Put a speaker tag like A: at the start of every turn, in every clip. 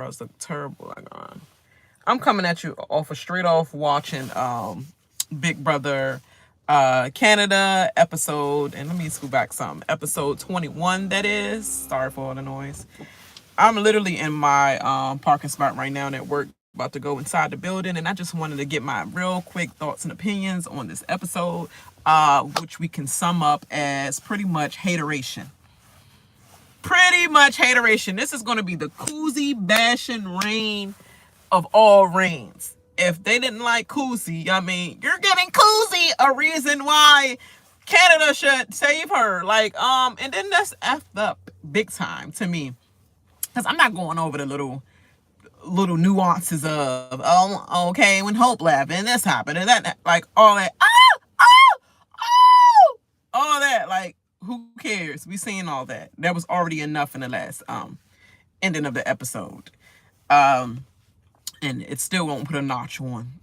A: eyebrows look terrible. I'm coming at you straight off watching Big Brother Canada episode, and let me scoot back some, episode 21, that is. Sorry for all the noise. I'm literally in my parking spot right now at work, about to go inside the building, and I just wanted to get my real quick thoughts and opinions on this episode, which we can sum up as pretty much hateration. Pretty much hateration. This is going to be the Kuzie bashing reign of all reigns. If they didn't like Kuzie, I mean, you're giving Kuzie a reason why Canada should save her. Like, and then that's effed up big time to me. Because I'm not going over the little nuances of, oh, okay, when Hope left and this happened and that, like all that, all that, like, who cares? We seen all that. That was already enough in the last ending of the episode. And it still won't put a notch on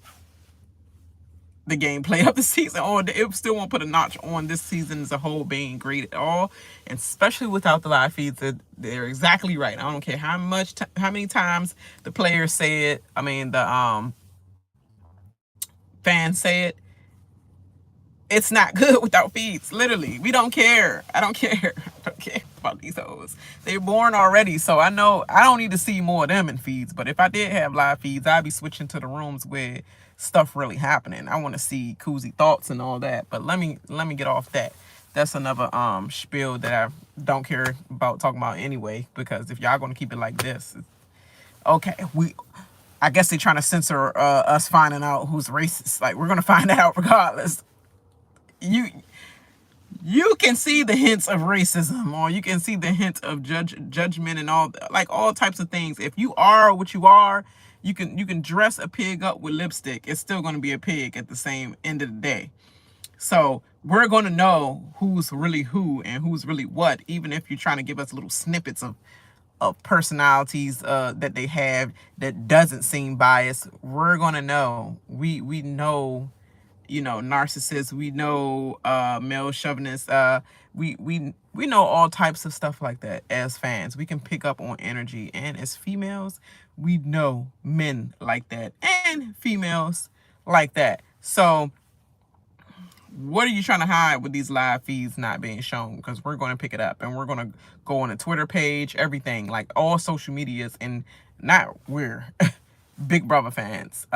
A: the gameplay of the season, or it still won't put a notch on this season as a whole being great at all, and especially without the live feeds. They're exactly right. I don't care how many times the players say it. I mean, the fans say it. It's not good without feeds. Literally, we don't care. I don't care. I don't care about these hoes. They're born already, so I know I don't need to see more of them in feeds. But if I did have live feeds, I'd be switching to the rooms where stuff really happening. I want to see Kuzie thoughts and all that. But let me get off that. That's another spiel that I don't care about talking about anyway. Because if y'all gonna keep it like this, okay, I guess they're trying to censor us finding out who's racist. Like, we're gonna find out regardless. You can see the hints of racism, or you can see the hint of judgment and all types of things. If you are what you are, you can dress a pig up with lipstick. It's still going to be a pig at the same end of the day. So we're going to know who's really who and who's really what, even if you're trying to give us little snippets of personalities that they have that doesn't seem biased. We're going to know. We know, narcissists, we know male chauvinists, we know all types of stuff like that. As fans, we can pick up on energy, and as females, we know men like that and females like that. So what are you trying to hide with these live feeds not being shown? Because we're going to pick it up, and we're going to go on a Twitter page, everything, like all social medias. And not we're Big Brother fans,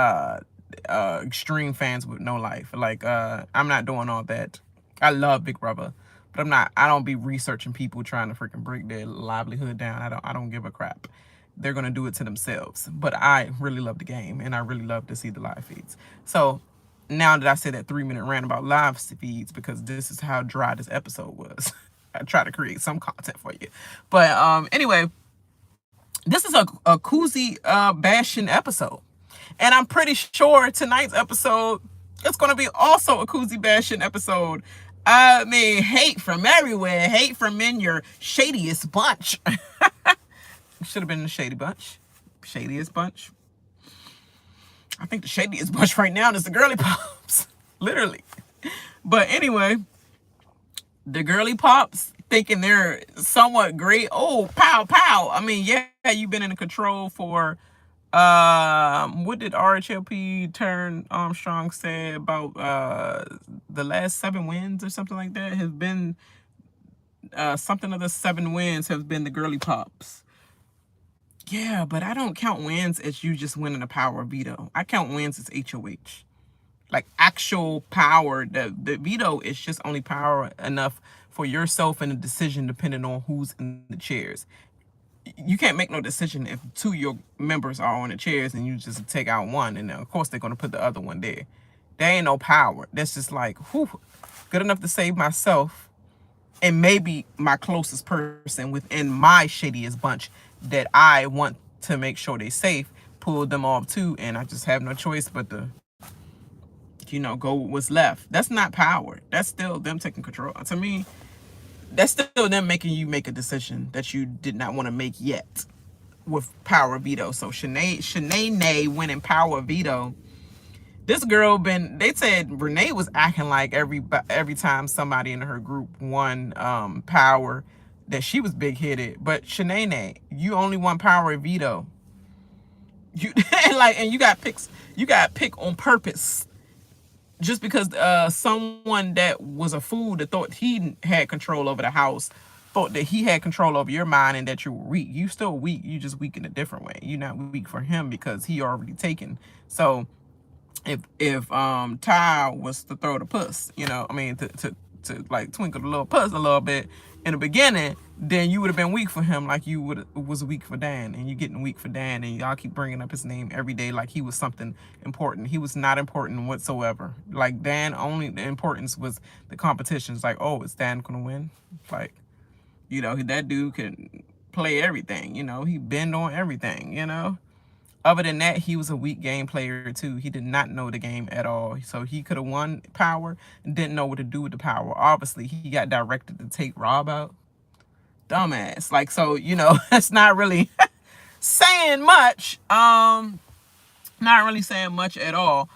A: extreme fans with no life. Like, I'm not doing all that. I love Big Brother, but I don't be researching people trying to freaking break their livelihood down. I don't give a crap. They're gonna do it to themselves. But I really love the game, and I really love to see the live feeds. So now that I said that 3-minute rant about live feeds, because this is how dry this episode was, I try to create some content for you. But anyway, this is a Kuzie bashing episode. And I'm pretty sure tonight's episode is going to be also a Kuzie bashing episode. I mean, hate from everywhere. Hate from in your shadiest bunch. Should have been the shady bunch. Shadiest bunch. I think the shadiest bunch right now is the girly pops. Literally. But anyway, the girly pops thinking they're somewhat great. Oh, pow, pow. I mean, yeah, you've been in control for... what did RHLP Turn Armstrong say about the last 7 wins or something like that? Has been something of the 7 wins have been the girly pops. Yeah, but I don't count wins as you just winning a power veto. I count wins as HOH. Like actual power. The veto is just only power enough for yourself and a decision depending on who's in the chairs. You can't make no decision if 2 of your members are on the chairs and you just take out one, and of course they're going to put the other one there. There ain't no power. That's just like, whew, good enough to save myself and maybe my closest person within my shadiest bunch that I want to make sure they're safe, pull them off too, and I just have no choice but to, go with what's left. That's not power. That's still them taking control. To me, that's still them making you make a decision that you did not want to make yet with power veto. So Shanaya winning power veto. This girl they said Renee was acting like every time somebody in her group won power that she was big-headed. But Shanaya, you only won power veto. You and you got picks. You got pick on purpose just because someone that was a fool that thought he had control over the house thought that he had control over your mind and that you were weak. You still weak. You just weak in a different way. You're not weak for him because he already taken. So if Ty was to throw the puss, I mean to like twinkle the little puss a little bit in the beginning, then you would have been weak for him like you was weak for Dan, and you getting weak for Dan, and y'all keep bringing up his name every day like he was something important. He was not important whatsoever. Like Dan, only the importance was the competitions. Like, oh, is Dan gonna win? Like, that dude can play everything. He bend on everything. Other than that, he was a weak game player too. He did not know the game at all. So he could have won power and didn't know what to do with the power. Obviously, he got directed to take Rob out. Dumbass. Like, so, that's not really saying much. Not really saying much at all.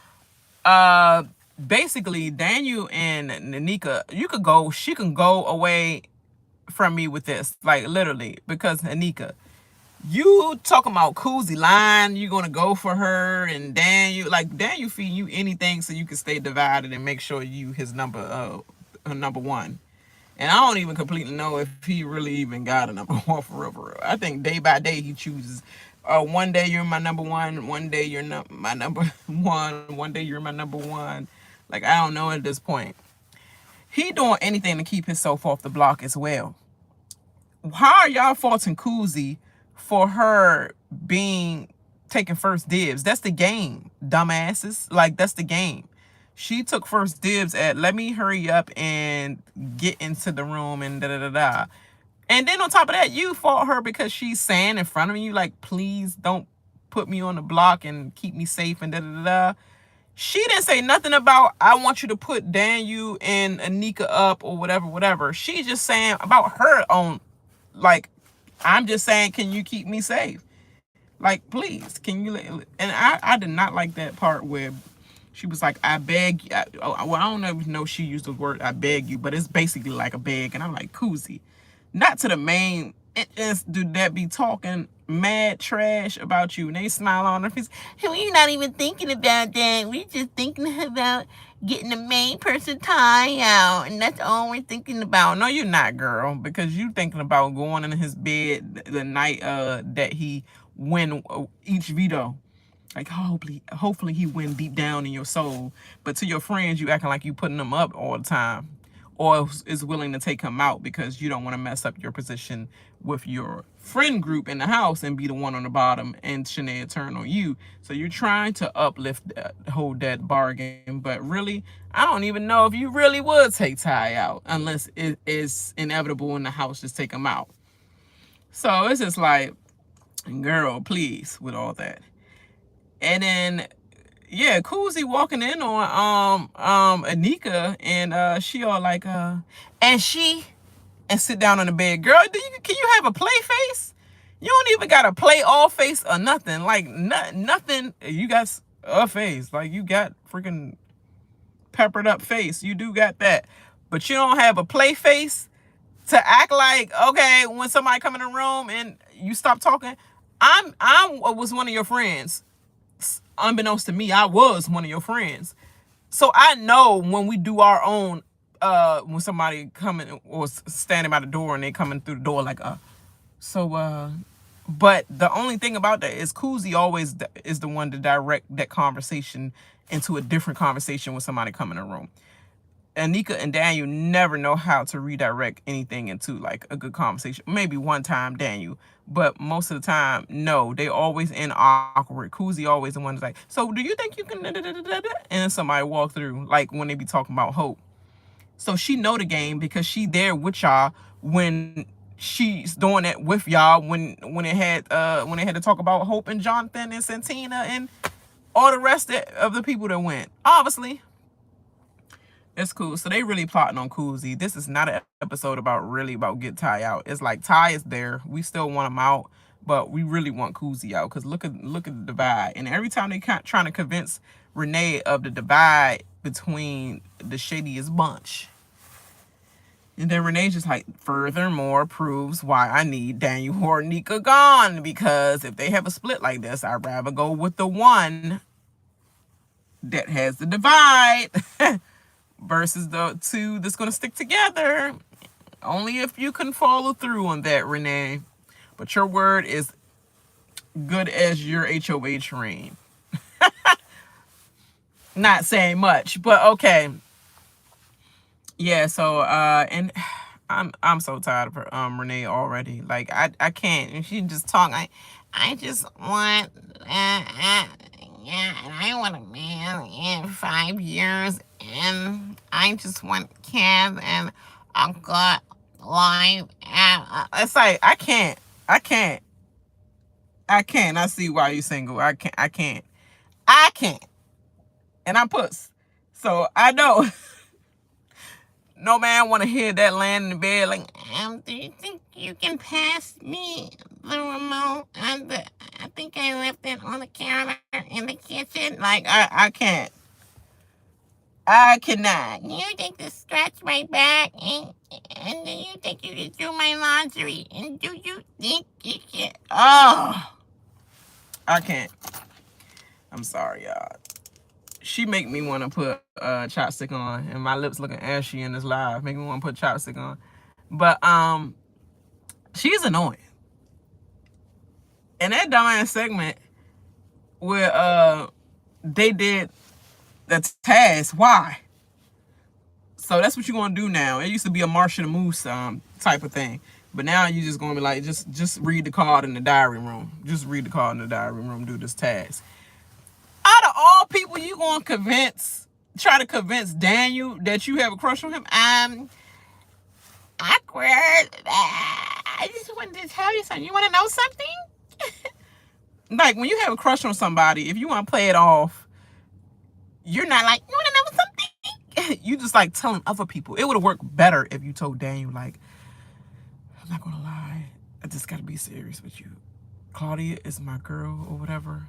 A: Basically, Daniel and Anika, she can go away from me with this. Like, literally. Because Anika, you talking about Kuzie line, you gonna go for her, and Daniel feed you anything so you can stay divided and make sure you his number one. And I don't even completely know if he really even got a number one for real. I think day by day he chooses. One day you're my number one day you're not my number one day you're my number one. Like, I don't know at this point. He doing anything to keep himself off the block as well. How are y'all faulting Kuzie for her being taking first dibs? That's the game, dumbasses. Like, that's the game. She took first dibs at let me hurry up and get into the room and da-da-da-da. And then on top of that, you fought her because she's saying in front of you, like, please don't put me on the block and keep me safe and da-da-da-da. She didn't say nothing about, I want you to put Daniel and Anika up or whatever. She's just saying about her own, like, I'm just saying, can you keep me safe? Like, please, can you? And I did not like that part where she was like, I beg you. I don't even know if she used the word I beg you, but it's basically like a beg. And I'm like, Kuzie, not to the main. It just do that be talking mad trash about you, and they smile on their face. Hey, we're not even thinking about that. We're just thinking about getting the main person tie out, and that's all we're thinking about. No, you're not, girl, because you thinking about going in his bed the night that he win each veto. Like, hopefully he win deep down in your soul. But to your friends, you acting like you putting them up all the time, or is willing to take him out because you don't want to mess up your position with your friend group in the house and be the one on the bottom and Shanaya turn on you. So you're trying to hold that bargain, but really, I don't even know if you really would take Ty out unless it is inevitable in the house, just take him out. So it's just like, girl, please, with all that. And then, yeah, Kuzie walking in on Anika, and she all like and sit down on the bed. Girl, can you have a play face? You don't even got a play all face or nothing. Like, nothing. You got a face. Like, you got freaking peppered up face. You do got that. But you don't have a play face to act like, okay, when somebody come in the room and you stop talking, I was one of your friends. Unbeknownst to me, I was one of your friends. So I know when we do our own, when somebody coming or standing by the door and they coming through the door like, but the only thing about that is Kuzie always is the one to direct that conversation into a different conversation when somebody come in the room. Anika and Daniel never know how to redirect anything into like a good conversation. Maybe one time Daniel, but most of the time, no. They always in awkward. Kuzie always the one that's like, so do you think you can and then somebody walk through, like when they be talking about hope. So she know the game because she there with y'all when she's doing it with y'all when they had to talk about Hope and Jonathan and Santina and all the rest of the people that went. Obviously. It's cool. So they really plotting on Kuzie. This is not an episode about get Ty out. It's like Ty is there. We still want him out, but we really want Kuzie out because look at the divide. And every time they trying to convince Renee of the divide between the shadiest bunch, And then Renee just like, furthermore proves why I need Daniel or Anika gone. Because if they have a split like this, I'd rather go with the one that has the divide versus the two that's going to stick together. Only if you can follow through on that, Renee. But your word is good as your HOH reign. Not saying much, but okay. Yeah, so and I'm so tired of her, Renee already. Like I can't. And she just talk. I just want yeah, and I want a man in 5 years, and I just want kids and a good life. And it's like I can't. I can't. I can't. I see why you single. I can't. I can't. I can't. And I'm puss. So I know. No man want to hear that laying in the bed like, do you think you can pass me the remote? I think I left it on the counter in the kitchen. Like, I can't. I cannot. Do you think to scratch my back? And do you think you can do my laundry? And do you think you can? Oh, I can't. I'm sorry, y'all. She make me want to put chopstick on, and my lips looking ashy in this live. Make me want to put chopstick on. But she's annoying. And that dumbass segment where they did the task, why? So that's what you're gonna do now. It used to be a Marsh and the Moose type of thing. But now you're just gonna be like, just read the card in the diary room. Just read the card in the diary room, do this task. Out of all people you gonna try to convince Daniel that you have a crush on him? Awkward. I just wanted to tell you something. You wanna know something? Like, when you have a crush on somebody, if you wanna play it off, you're not like, you wanna know something? You just like telling other people. It would have worked better if you told Daniel, like, I'm not gonna lie, I just gotta be serious with you. Claudia is my girl or whatever.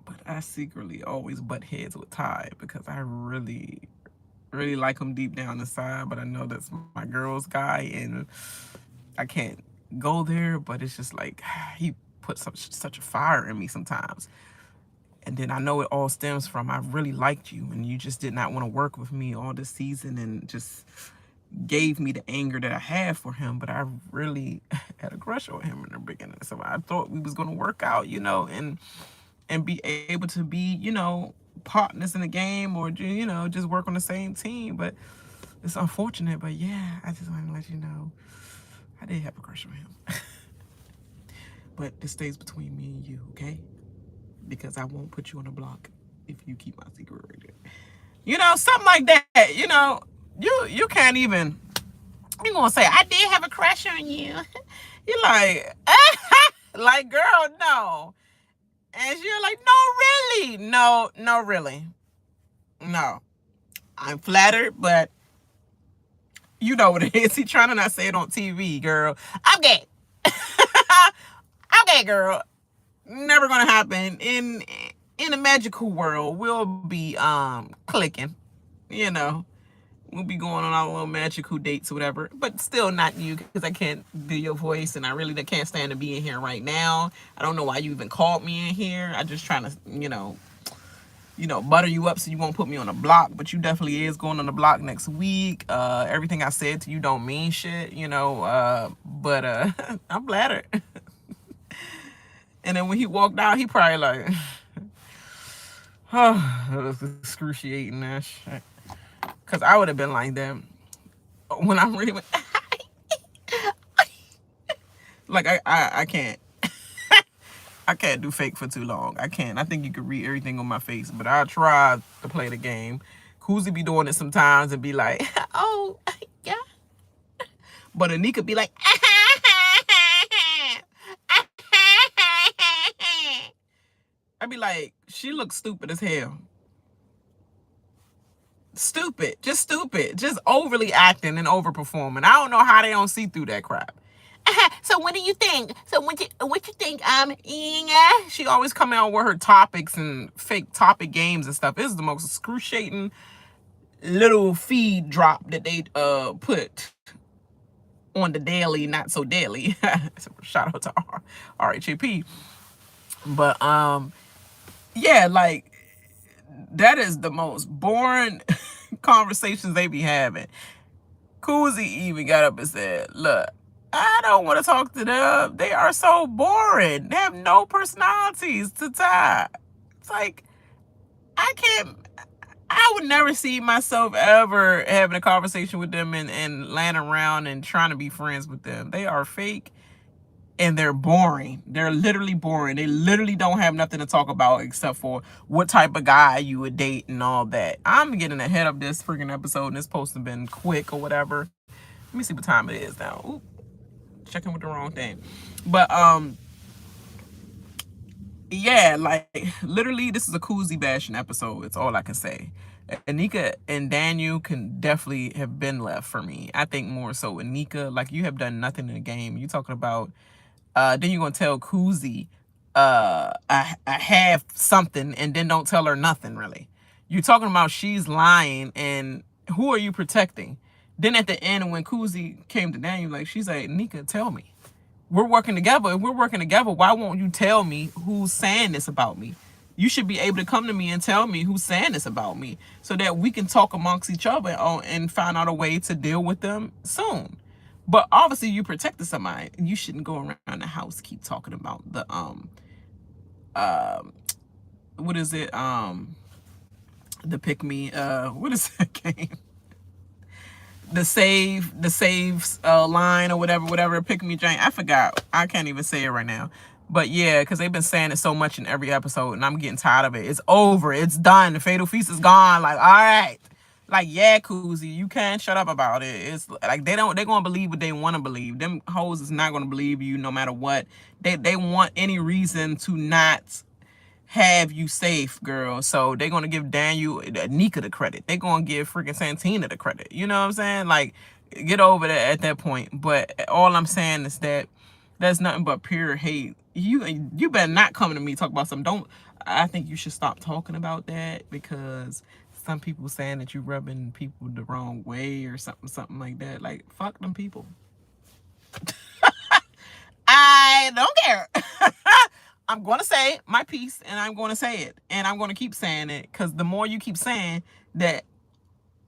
A: But I secretly always butt heads with Ty because I really, really like him deep down inside. But I know that's my girl's guy, and I can't go there. But it's just like he puts such a fire in me sometimes. And then I know it all stems from I really liked you, and you just did not want to work with me all this season, and just gave me the anger that I had for him. But I really had a crush on him in the beginning, so I thought we was gonna work out, and be able to be, partners in the game, or, just work on the same team. But it's unfortunate. But yeah, I just want to let you know I did have a crush on him. But this stays between me and you, okay? Because I won't put you on the block if you keep my secret right there. Something like that. You can't even, you gonna say, I did have a crush on you. You're like, like, girl, no. And you're like, no, really. No, really. No. I'm flattered, but you know what it is. He trying to not say it on TV, girl. Okay. Okay, girl. Never gonna happen. In a magical world, we'll be clicking. We'll be going on our little magical dates or whatever, but still not you, because I can't do your voice, and I really can't stand to be in here right now. I don't know why you even called me in here. I'm just trying to, butter you up so you won't put me on a block, but you definitely is going on the block next week. Everything I said to you don't mean shit, but I'm flattered. And then when he walked out, he probably like, oh, that was excruciating, that shit. Because I would have been like that when I really went, like, I can't. I can't do fake for too long. I can't. I think you could read everything on my face, but I try to play the game. Kuzie be doing it sometimes and be like, oh, yeah. But Anika be like, I'd be like, she looks stupid as hell. Stupid, just overly acting and overperforming. I don't know how they don't see through that crap. So what do you think? So what you think? Yeah. She always come out with her topics and fake topic games and stuff. It's the most excruciating little feed drop that they put on the daily, not so daily. Shout out to RHAP. But yeah, like that is the most boring conversations they be having. Kuzie even got up and said, look, I don't want to talk to them. They are so boring. They have no personalities to tie. It's like, I can't, I would never see myself ever having a conversation with them and laying around and trying to be friends with them. They are fake and they're boring. They're literally boring. They literally don't have nothing to talk about except for what type of guy you would date and all that. I'm getting ahead of this freaking episode and this supposed to have been quick or whatever. Let me see what time it is now. Ooh, checking with the wrong thing. But yeah, like literally this is a Kuzie bashing episode. It's all I can say. Anika and Daniel can definitely have been left for me. I think more so Anika, like you have done nothing in the game. You talking about then you're gonna tell Kuzie I have something and then don't tell her nothing really. You're talking about she's lying and who are you protecting? Then at the end when Kuzie came to Daniel, like she's like, Nika, tell me. We're working together. If we're working together, why won't you tell me who's saying this about me? You should be able to come to me and tell me who's saying this about me so that we can talk amongst each other and find out a way to deal with them soon. But obviously you protected somebody. You shouldn't go around the house keep talking about the what is it? The pick me, what is that game? The saves line or whatever, pick me Jane. I forgot. I can't even say it right now. But yeah, because they've been saying it so much in every episode and I'm getting tired of it. It's over. It's done. The Fatal Feast is gone. Like, all right. Like, yeah, Kuzie, you can't shut up about it. It's like they're gonna believe what they want to believe. Them hoes is not gonna believe you no matter what. They want any reason to not have you safe, girl. So they're gonna give Daniel Anika the credit. They're gonna give freaking Santina the credit. You know what I'm saying? Like, get over that at that point. But all I'm saying is that that's nothing but pure hate. You better not come to me talk about something. Don't. I think you should stop talking about that because some people saying that you rubbing people the wrong way or something like that. Like, fuck them people. I don't care. I'm going to say my piece and I'm going to say it. And I'm going to keep saying it because the more you keep saying that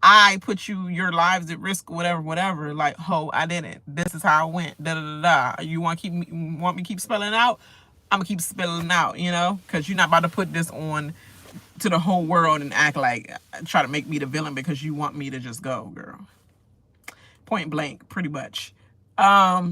A: I put your lives at risk, whatever, like, ho, I didn't. This is how I went. Da da da da. You want me to keep spelling out? I'm going to keep spelling out, you know, because you're not about to put this on to the whole world and act like, try to make me the villain because you want me to just go, girl. Point blank, pretty much. Yeah,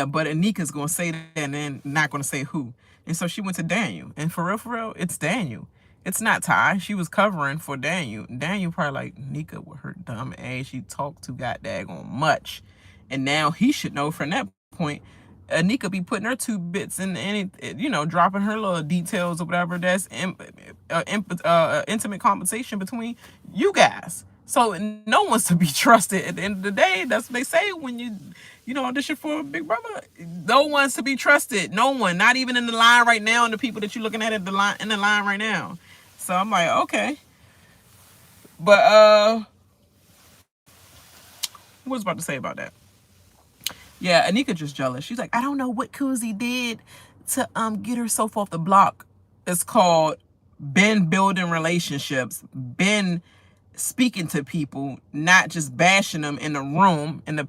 A: but Anika's gonna say that and then not gonna say who. And so she went to Daniel. And for real, it's Daniel. It's not Ty. She was covering for Daniel. Daniel probably like, Nika with her dumb ass, she talked too goddamn much. And now he should know from that point, Anika be putting her two bits in any, you know, dropping her little details or whatever. That's intimate conversation between you guys. So no one's to be trusted at the end of the day. That's what they say when you know, audition for Big Brother. No one's to be trusted. No one. Not even in the line right now and the people that you're looking at in the line right now. So I'm like, okay. But what was I about to say about that? Yeah, Anika just jealous. She's like, I don't know what Kuzie did to get herself off the block. It's called been building relationships, been speaking to people, not just bashing them in the room, in the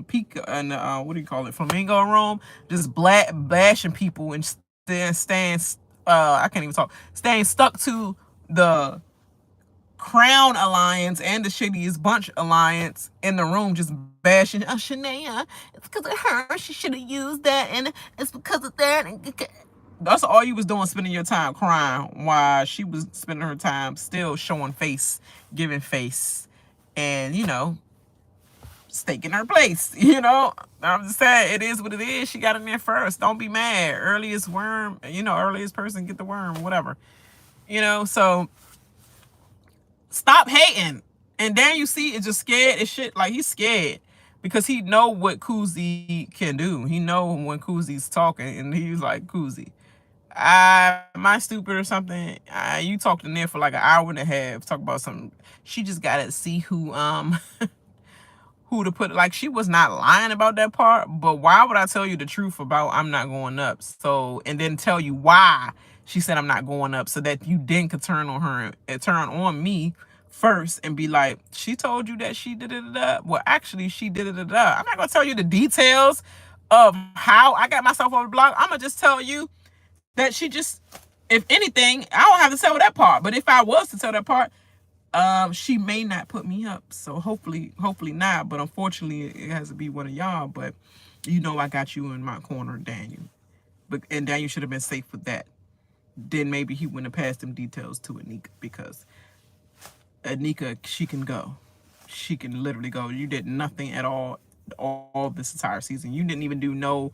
A: peak, in the what do you call it, flamingo room, just bashing people and staying I can't even talk, staying stuck to the Crown Alliance and the Shittiest Bunch Alliance in the room, just bashing. Oh, Shanaya, it's because of her. She should have used that, and it's because of that. That's all you was doing, spending your time crying, while she was spending her time still showing face, giving face, and, you know, staking her place. You know, I'm just saying, it is what it is. She got in there first. Don't be mad. Earliest worm, you know, earliest person get the worm, whatever. You know, so stop hating. And then you see it's just scared as shit. Like, he's scared because he know what Kuzie can do. He know when Kuzie's talking, and he's like, Kuzie, My stupid or something. You talked in there for like an hour and a half. Talk about something. She just gotta see who to put. Like, she was not lying about that part, but why would I tell you the truth about I'm not going up? So, and then tell you why she said I'm not going up, so that you then could turn on her and turn on me first and be like, she told you that she did it. Well, actually, she did it. I'm not gonna tell you the details of how I got myself on the block. I'm gonna just tell you that she just, if anything, I don't have to tell that part. But if I was to tell that part, she may not put me up. So hopefully not. But unfortunately, it has to be one of y'all. But you know, I got you in my corner, Daniel. And Daniel should have been safe with that. Then maybe he wouldn't have passed them details to Anika, because Anika, she can go. She can literally go. You did nothing at all this entire season. You didn't even do no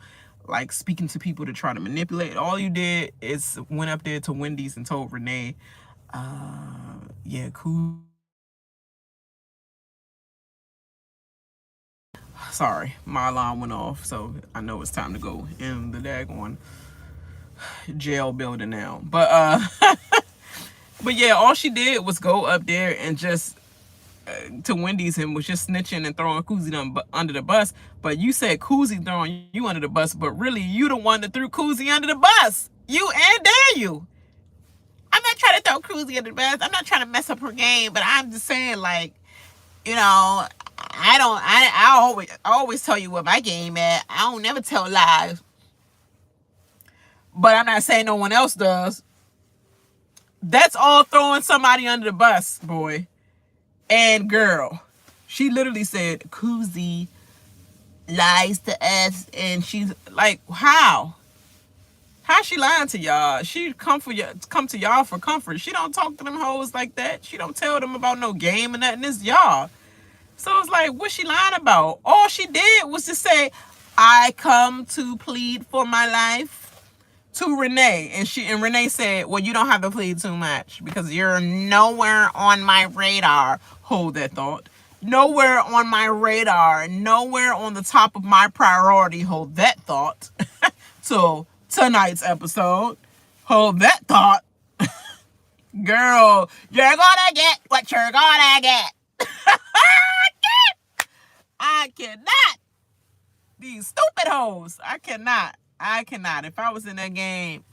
A: like speaking to people to try to manipulate. All you did is went up there to Wendy's and told Renee, yeah, cool. Sorry, my alarm went off, so I know it's time to go in the daggone jail building now. But but yeah, all she did was go up there and just to Wendy's and was just snitching and throwing Kuzie under the bus. But you said Kuzie throwing you under the bus, but really you the one that threw Kuzie under the bus. You and Daniel. I'm not trying to throw Kuzie under the bus. I'm not trying to mess up her game, but I'm just saying, like, you know, I always tell you what my game at. I don't never tell lies. But I'm not saying no one else does. That's all throwing somebody under the bus, boy. And girl, she literally said Kuzie lies to us, and she's like, how she lying to y'all? She come to y'all for comfort. She don't talk to them hoes like that. She don't tell them about no game and nothing. It's y'all. So it's like, what's she lying about? All she did was to say, I come to plead for my life to Renee. And Renee said, well, you don't have to plead too much because you're nowhere on my radar. Hold that thought. Nowhere on my radar. Nowhere on the top of my priority. Hold that thought. So tonight's episode, hold that thought. Girl, you're gonna get what you're gonna get. I cannot. These stupid hoes. I cannot. If I was in that game,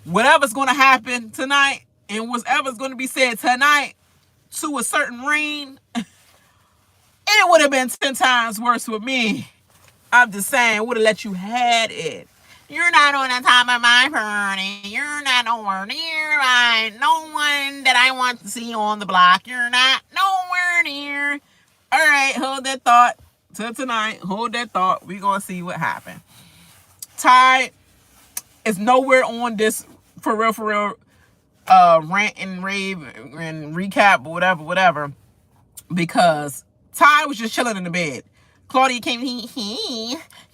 A: whatever's going to happen tonight and whatever's going to be said tonight to a certain ring, it would have been 10 times worse with me. I'm just saying, would have let you had it. You're not on the top of my party. You're not nowhere near no one that I want to see on the block. You're not nowhere near. All right, hold that thought till tonight. Hold that thought. We're going to see what happened. Ty is nowhere on this for real rant and rave and recap or whatever, because Ty was just chilling in the bed. Claudia came,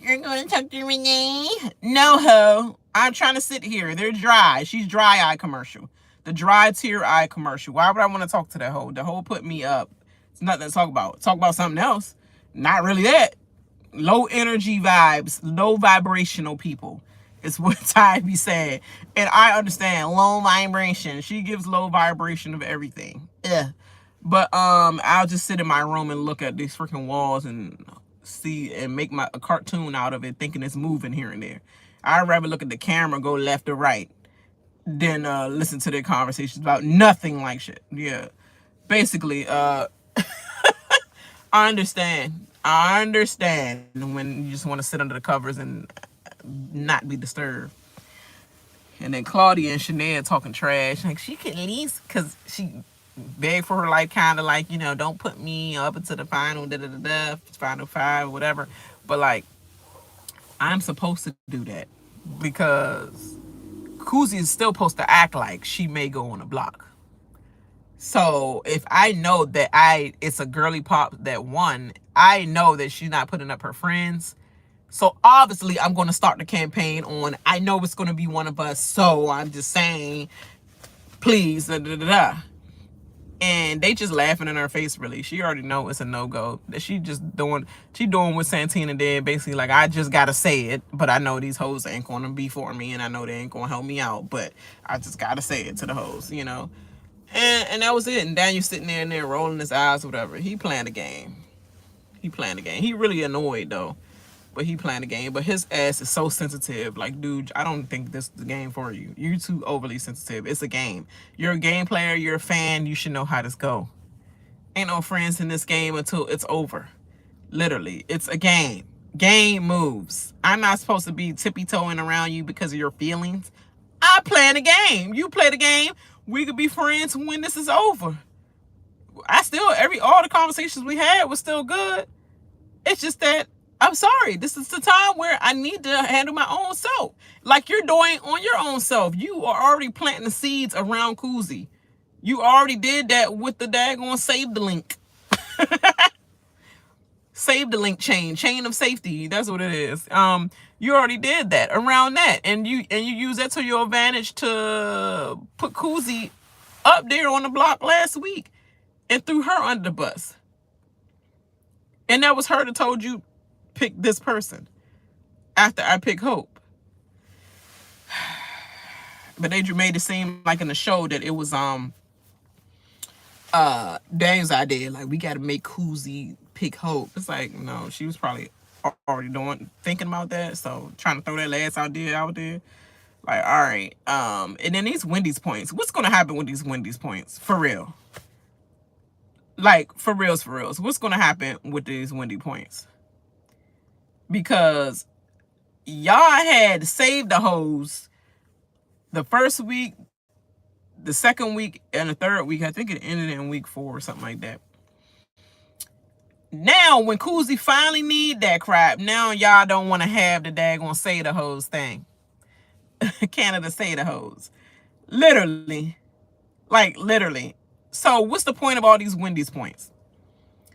A: you're going to talk to Renee? No, ho. I'm trying to sit here. They're dry. She's dry eye commercial. The dry tear eye commercial. Why would I want to talk to that hoe? The hoe put me up. It's nothing to talk about. Talk about something else. Not really that. Low energy vibes, low vibrational people. It's what Ty be saying. And I understand. Low vibration. She gives low vibration of everything. Yeah. But I'll just sit in my room and look at these freaking walls and see and make a cartoon out of it, thinking it's moving here and there. I'd rather look at the camera, go left or right, than listen to their conversations about nothing like shit. Yeah. Basically, I understand when you just want to sit under the covers and not be disturbed. And then Claudia and Shanaya talking trash. Like, she could at least, because she begged for her life, kind of like, you know, don't put me up into the final, final five, whatever. But, like, I'm supposed to do that because Kuzie is still supposed to act like she may go on a block. So if I know that it's a girly pop that won, I know that she's not putting up her friends. So obviously I'm going to start the campaign on, I know it's going to be one of us. So I'm just saying, please, And they just laughing in her face, really. She already know it's a no-go. That she doing what Santina did, basically like, I just gotta say it, but I know these hoes ain't gonna be for me, and I know they ain't gonna help me out, but I just gotta say it to the hoes, you know. And that was it. And Daniel sitting there and there rolling his eyes, whatever. He playing the game. He playing the game. He really annoyed though, but he playing the game. But his ass is so sensitive. Like, dude, I don't think this is the game for you. You're too overly sensitive. It's a game. You're a game player. You're a fan. You should know how this go. Ain't no friends in this game until it's over. Literally, it's a game. Game moves. I'm not supposed to be tippy-toeing around you because of your feelings. I play the game. You play the game. We could be friends when this is over. All the conversations we had was still good. It's just that I'm sorry. This is the time where I need to handle my own self. Like you're doing on your own self. You are already planting the seeds around Kuzie. You already did that with the daggone save the link. Save the link chain of safety. That's what it is. You already did that around that, and you use that to your advantage to put Kuzie up there on the block last week and threw her under the bus. And that was her that told you pick this person after I pick Hope. But they made it seem like in the show that it was Daniel's idea, like, we got to make Kuzie pick Hope. It's like, no, she was probably already thinking about that, so trying to throw that last idea out there. Like, all right, and then these Wendy's points. What's gonna happen with these Wendy's points? For real. Like, for reals. What's gonna happen with these Wendy points? Because y'all had saved the hoes the first week, the second week, and the third week. I think it ended in week 4 or something like that. Now, when Kuzie finally need that crap, now y'all don't want to have the daggone say the hoes thing. Canada say the hoes. Literally. Like, literally. So, what's the point of all these Wendy's points?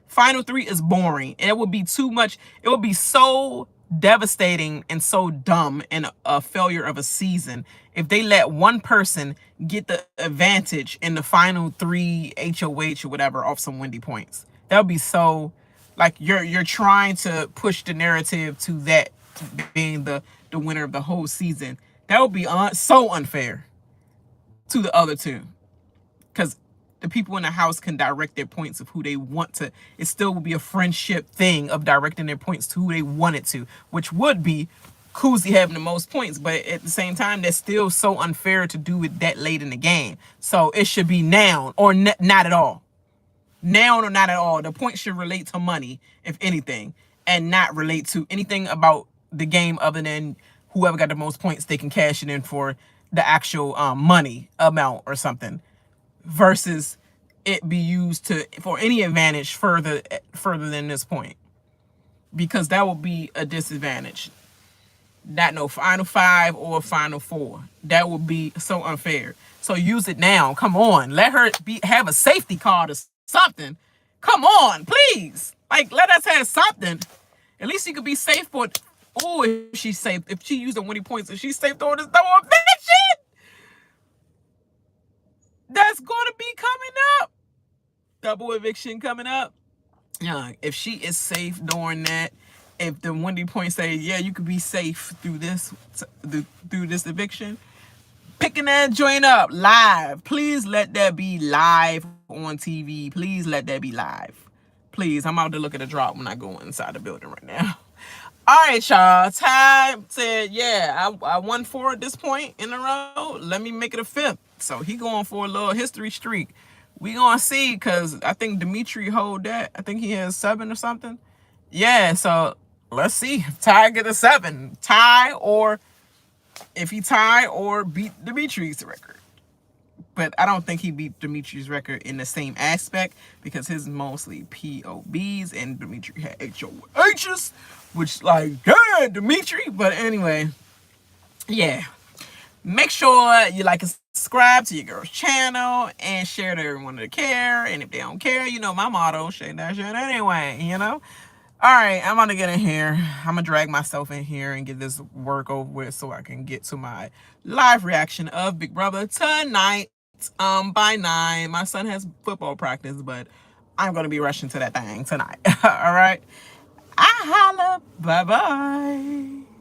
A: Final 3 is boring. And it would be too much. It would be so devastating and so dumb and a failure of a season if they let one person get the advantage in the final 3 HOH or whatever off some Wendy points. That would be so, like, you're trying to push the narrative to that being the winner of the whole season. That would be so unfair to the other two, because the people in the house can direct their points of who they want to. It still would be a friendship thing of directing their points to who they want it to, which would be Kuzie having the most points. But at the same time, that's still so unfair to do it that late in the game. So it should be now or not at all. Now or not at all. The points should relate to money, if anything, and not relate to anything about the game other than whoever got the most points, they can cash it in for the actual money amount or something, versus it be used for any advantage further than this point, because that would be a disadvantage. Not no final 5 or final 4. That would be so unfair. So use it now. Come on, let her have a safety card or something. Come on, please. Like, let us have something. At least she could be safe for. Oh, if she's safe, if she used the Wendy points, if she's safe on this double eviction, that's going to be coming up. Double eviction coming up. Yeah, if she is safe during that, if the Wendy points say, yeah, you could be safe through this eviction, picking that joint up live. Please let that be live on TV. Please let that be live. Please, I'm out to look at the drop when I go inside the building right now. All right, y'all. Ty said, yeah, I won 4 at this point in a row. Let me make it a 5th. So he going for a little history streak. We gonna see, because I think Dimitri hold that. I think he has 7 or something. Yeah, so let's see if Ty get a 7. Tie, or if he tie or beat Dimitri's record. But I don't think he beat Dimitri's record in the same aspect, because his mostly POBs and Dimitri had HOHs, which, like, yeah, Dimitri. But anyway, yeah. Make sure you like and subscribe to your girl's channel and share to everyone that care. And if they don't care, you know my motto, share that shit anyway, you know? All right, I'm going to get in here. I'm going to drag myself in here and get this work over with so I can get to my live reaction of Big Brother tonight. by 9. My son has football practice, but I'm gonna be rushing to that thing tonight. All right. I holla. Bye bye.